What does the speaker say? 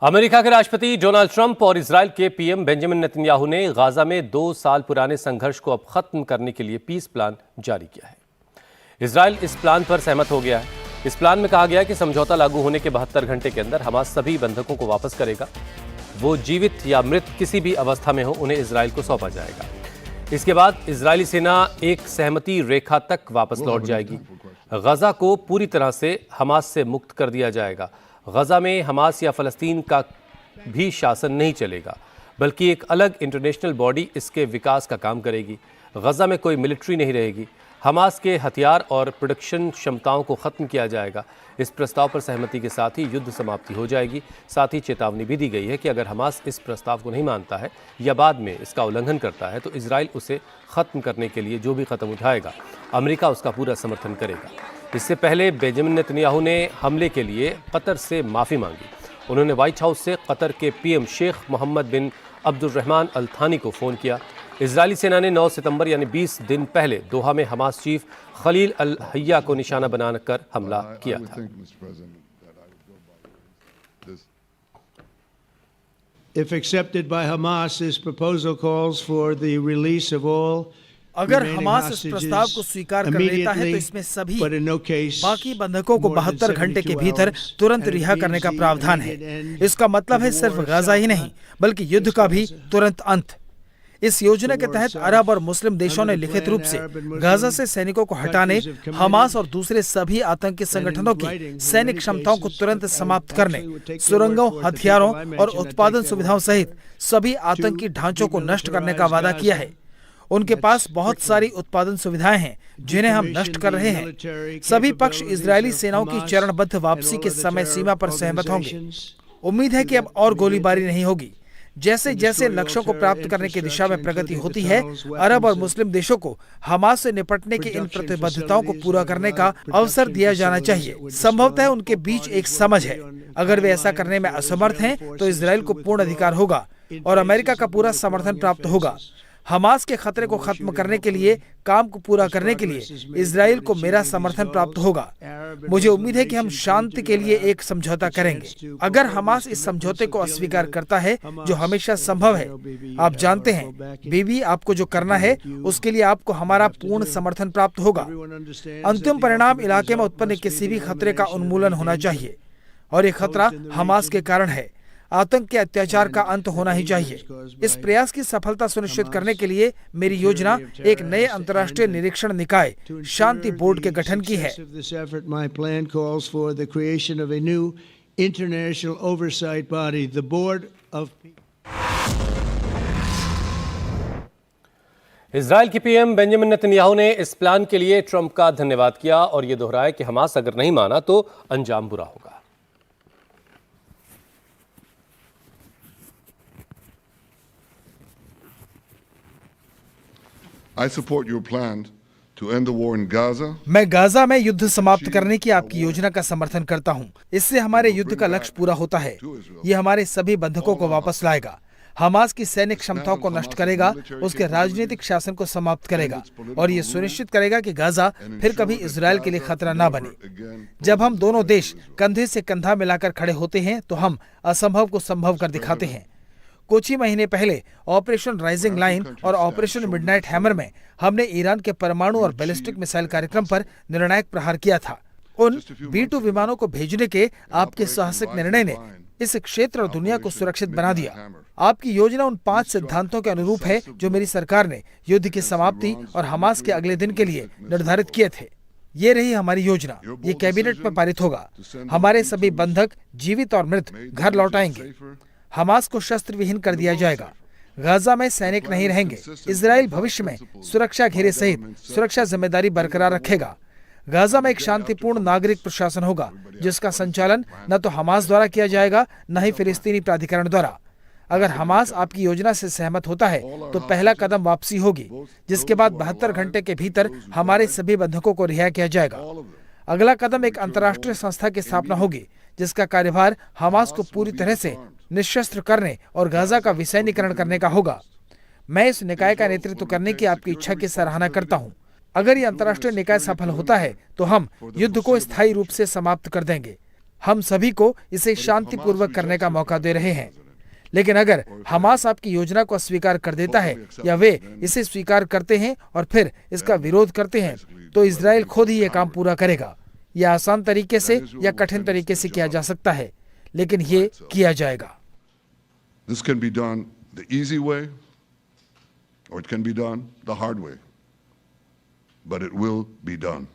America के राष्ट्रपति Donald Trump और इजराइल के पीएम बेंजामिन नेतन्याहू ने गाजा में 2 साल पुराने संघर्ष को अब खत्म करने के लिए पीस प्लान जारी किया है। इजराइल इस प्लान पर सहमत हो गया है। इस प्लान में कहा गया है कि समझौता लागू होने के 72 घंटे के अंदर हमास सभी बंधकों को वापस करेगा। वो जीवित या मृत किसी भी अवस्था में हो, उन्हें इजराइल को सौंपा जाएगा। इसके बाद इजरायली सेना एक सहमति रेखा तक वापस लौट जाएगी। गजा को पूरी तरह से हमास से मुक्त कर दिया जाएगा। गजा में हमास या फलस्तीन का भी शासन नहीं चलेगा, बल्कि एक अलग इंटरनेशनल बॉडी इसके विकास का काम करेगी। गजा में कोई मिलिट्री नहीं रहेगी। हमास के हथियार और प्रोडक्शन क्षमताओं को ख़त्म किया जाएगा। इस प्रस्ताव पर सहमति के साथ ही युद्ध समाप्ति हो जाएगी। साथ ही चेतावनी भी दी गई है कि अगर हमास इस प्रस्ताव को नहीं मानता है या बाद में इसका उल्लंघन करता है तो इजराइल उसे ख़त्म करने के लिए जो भी कदम उठाएगा, अमेरिका उसका पूरा समर्थन करेगा। इससे पहले बेंजामिन नेतन्याहू ने हमले के लिए कतर से माफ़ी मांगी। उन्होंने व्हाइट हाउस से कतर के पीएम शेख मोहम्मद बिन अब्दुर्रहमान अल थानी को फ़ोन किया। इजरायली सेना ने 9 सितंबर यानी 20 दिन पहले दोहा में हमास चीफ खलील अल हय्या को निशाना बनाकर हमला किया था। If accepted by Hamas, this proposal calls for the release of all अगर हमास इस प्रस्ताव को स्वीकार कर लेता है तो इसमें सभी बाकी बंधकों को 72 घंटे के भीतर तुरंत रिहा करने का प्रावधान है। इसका मतलब है सिर्फ गाजा ही नहीं बल्कि युद्ध का भी तुरंत अंत। इस योजना के तहत अरब और मुस्लिम देशों ने लिखित रूप से गाजा से सैनिकों को हटाने, हमास और दूसरे सभी आतंकी संगठनों की सैनिक क्षमताओं को तुरंत समाप्त करने, सुरंगों, हथियारों और उत्पादन सुविधाओं सहित सभी आतंकी ढांचों को नष्ट करने का वादा किया है। उनके पास बहुत सारी उत्पादन सुविधाएं हैं जिन्हें हम नष्ट कर रहे हैं। सभी पक्ष इजरायली सेनाओं की चरणबद्ध वापसी के समय सीमा पर सहमत होंगे। उम्मीद है कि अब और गोलीबारी नहीं होगी। जैसे जैसे लक्ष्यों को प्राप्त करने की दिशा में प्रगति होती है, अरब और मुस्लिम देशों को हमास से निपटने की इन प्रतिबद्धताओं को पूरा करने का अवसर दिया जाना चाहिए। संभवतः उनके बीच एक समझ है। अगर वे ऐसा करने में असमर्थ हैं तो इजराइल को पूर्ण अधिकार होगा और अमेरिका का पूरा समर्थन प्राप्त होगा। हमास के खतरे को खत्म करने के लिए, काम को पूरा करने के लिए इजराइल को मेरा समर्थन प्राप्त होगा। मुझे उम्मीद है कि हम शांति के लिए एक समझौता करेंगे। अगर हमास इस समझौते को अस्वीकार करता है, जो हमेशा संभव है, आप जानते हैं बीबी, आपको जो करना है उसके लिए आपको हमारा पूर्ण समर्थन प्राप्त होगा। अंतिम परिणाम इलाके में उत्पन्न किसी भी खतरे का उन्मूलन होना चाहिए और ये खतरा हमास के कारण है। आतंक के अत्याचार का अंत होना ही चाहिए। इस प्रयास की सफलता सुनिश्चित करने के लिए मेरी योजना एक नए अंतर्राष्ट्रीय निरीक्षण निकाय, शांति बोर्ड के गठन की है। इजराइल के पीएम बेंजामिन नेतन्याहू ने इस प्लान के लिए ट्रंप का धन्यवाद किया और ये दोहराया कि हमास अगर नहीं माना तो अंजाम बुरा होगा। I support your plan to end the war in Gaza. मैं गाजा में युद्ध समाप्त करने की आपकी योजना का समर्थन करता हूं। इससे हमारे युद्ध का लक्ष्य पूरा होता है। ये हमारे सभी बंधकों को वापस लाएगा, हमास की सैनिक क्षमताओं को नष्ट करेगा, उसके राजनीतिक शासन को समाप्त करेगा और ये सुनिश्चित करेगा कि गाजा फिर कभी इजराइल के लिए खतरा न बने। जब हम दोनों देश कंधे से कंधा मिलाकर खड़े होते हैं तो हम असंभव को संभव कर दिखाते हैं। कुछ ही महीने पहले ऑपरेशन राइजिंग लाइन और ऑपरेशन मिडनाइट हैमर में हमने ईरान के परमाणु और बैलिस्टिक मिसाइल कार्यक्रम पर निर्णायक प्रहार किया था। उन B-2 विमानों को भेजने के आपके साहसिक निर्णय ने इस क्षेत्र और दुनिया को सुरक्षित बना दिया। आपकी योजना उन 5 सिद्धांतों के अनुरूप है जो मेरी सरकार ने युद्ध की समाप्ति और हमास के अगले दिन के लिए निर्धारित किए थे। ये रही हमारी योजना। ये कैबिनेट में पारित होगा। हमारे सभी बंधक जीवित और मृत घर लौट आएंगे। हमास को शस्त्र विहीन कर दिया जाएगा। गाजा में सैनिक नहीं रहेंगे। इजराइल भविष्य में सुरक्षा घेरे सहित सुरक्षा जिम्मेदारी बरकरार रखेगा। गाजा में एक शांतिपूर्ण नागरिक प्रशासन होगा जिसका संचालन न तो हमास द्वारा किया जाएगा न ही फिलिस्तीनी प्राधिकरण द्वारा। अगर हमास आपकी योजना से सहमत होता है तो पहला कदम वापसी होगी, जिसके बाद 72 घंटे के भीतर हमारे सभी बंधकों को रिहा किया जाएगा। अगला कदम एक अंतर्राष्ट्रीय संस्था की स्थापना होगी जिसका कार्यभार हमास को पूरी तरह से निशस्त्र करने और गाजा का विसैन्यीकरण करने का होगा। मैं इस निकाय का नेतृत्व करने की आपकी इच्छा की सराहना करता हूं। अगर ये अंतर्राष्ट्रीय निकाय सफल होता है तो हम युद्ध को स्थायी रूप से समाप्त कर देंगे। हम सभी को इसे शांतिपूर्वक करने का मौका दे रहे हैं। लेकिन अगर हमास आपकी योजना को अस्वीकार कर देता है या वे इसे स्वीकार करते हैं और फिर इसका विरोध करते हैं, तो इजराइल खुद ही ये काम पूरा करेगा। यह आसान तरीके से या कठिन तरीके से किया जा सकता है, लेकिन ये किया जाएगा। This can be done the easy way, or it can be done the hard way, but it will be done.